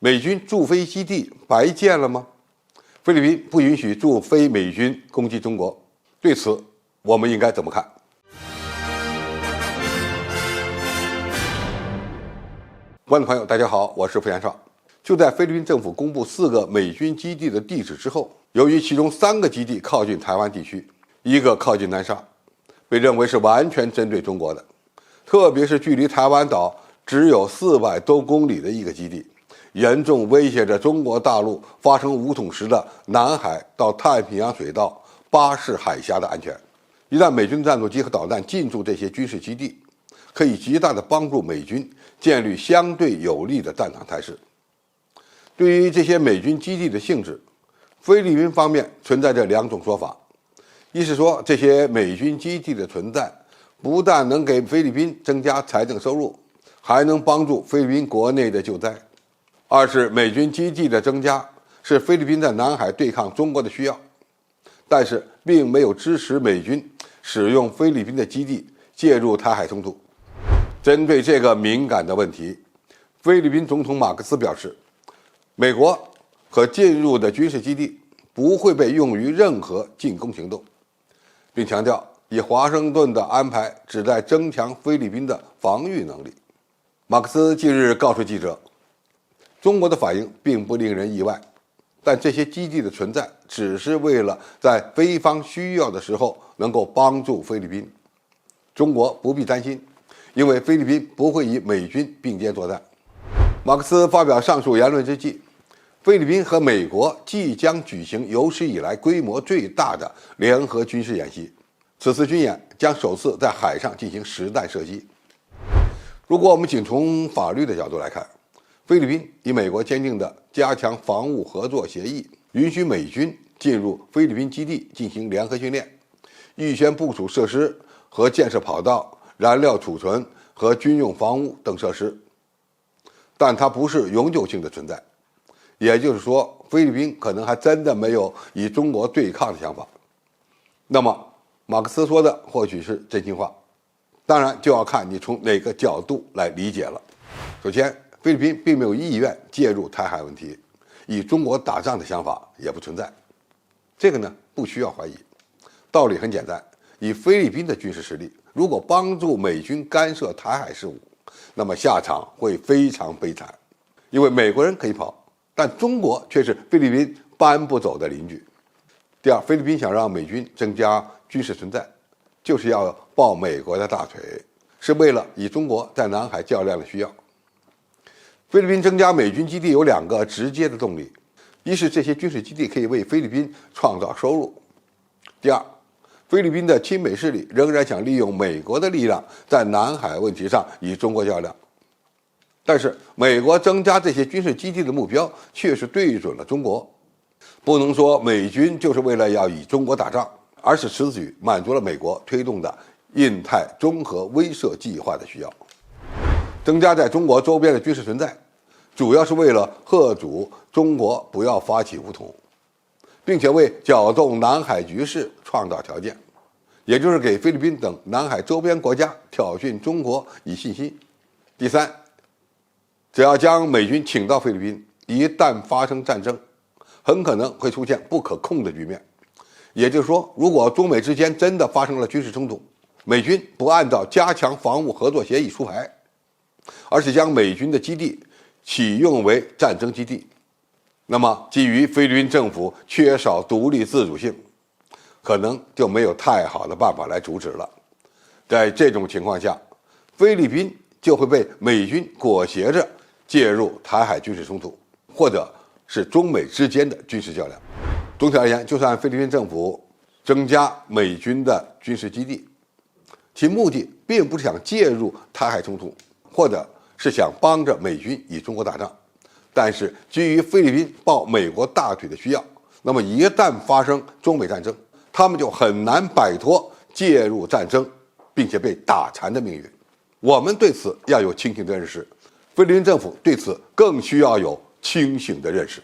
美军驻菲基地白建了吗？菲律宾不允许驻菲美军攻击中国，对此我们应该怎么看？观众朋友，大家好，我是傅延绍。就在菲律宾政府公布4个美军基地的地址之后，由于其中3个基地靠近台湾地区，1个靠近南沙，被认为是完全针对中国的，特别是距离台湾岛只有400多公里的一个基地，严重威胁着中国大陆发生武统时的南海到太平洋水道、巴士海峡的安全。一旦美军战斗机和导弹进驻这些军事基地，可以极大地帮助美军建立相对有利的战场态势。对于这些美军基地的性质，菲律宾方面存在着2种说法。一是说，这些美军基地的存在不但能给菲律宾增加财政收入，还能帮助菲律宾国内的救灾；二是美军基地的增加是菲律宾在南海对抗中国的需要，但是并没有支持美军使用菲律宾的基地介入台海冲突。针对这个敏感的问题，菲律宾总统马克思表示，美国可进入的军事基地不会被用于任何进攻行动，并强调以华盛顿的安排旨在增强菲律宾的防御能力。马克思近日告诉记者，中国的反应并不令人意外，但这些基地的存在只是为了在菲方需要的时候能够帮助菲律宾。中国不必担心，因为菲律宾不会与美军并肩作战。马克思发表上述言论之际，菲律宾和美国即将举行有史以来规模最大的联合军事演习。此次军演将首次在海上进行实弹射击。如果我们仅从法律的角度来看，菲律宾与美国签订的加强防务合作协议，允许美军进入菲律宾基地进行联合训练，预先部署设施和建设跑道、燃料储存和军用房屋等设施，但它不是永久性的存在。也就是说，菲律宾可能还真的没有与中国对抗的想法。那么，马克思说的或许是真心话，当然就要看你从哪个角度来理解了。首先，菲律宾并没有意愿介入台海问题，与中国打仗的想法也不存在。这个呢，不需要怀疑。道理很简单，以菲律宾的军事实力，如果帮助美军干涉台海事务，那么下场会非常悲惨。因为美国人可以跑，但中国却是菲律宾搬不走的邻居。第二，菲律宾想让美军增加军事存在，就是要抱美国的大腿，是为了与中国在南海较量的需要。菲律宾增加美军基地有2个直接的动力，一是这些军事基地可以为菲律宾创造收入；第二，菲律宾的亲美势力仍然想利用美国的力量在南海问题上与中国较量。但是美国增加这些军事基地的目标却是对准了中国，不能说美军就是为了要与中国打仗，而是此举满足了美国推动的印太综合威慑计划的需要。增加在中国周边的军事存在，主要是为了嚇阻中国不要发起武统，并且为搅动南海局势创造条件，也就是给菲律宾等南海周边国家挑衅中国以信心。第三，只要将美军请到菲律宾，一旦发生战争，很可能会出现不可控的局面。也就是说，如果中美之间真的发生了军事冲突，美军不按照加强防务合作协议出牌，而是将美军的基地启用为战争基地，那么基于菲律宾政府缺少独立自主性，可能就没有太好的办法来阻止了。在这种情况下，菲律宾就会被美军裹挟着介入台海军事冲突，或者是中美之间的军事较量。总体而言，就算菲律宾政府增加美军的军事基地，其目的并不是想介入台海冲突，或者是想帮着美军与中国打仗，但是基于菲律宾抱美国大腿的需要，那么一旦发生中美战争，他们就很难摆脱介入战争并且被打残的命运。我们对此要有清醒的认识，菲律宾政府对此更需要有清醒的认识。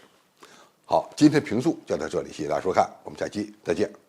好，今天评述就到这里，谢谢大家收看，我们下期再见。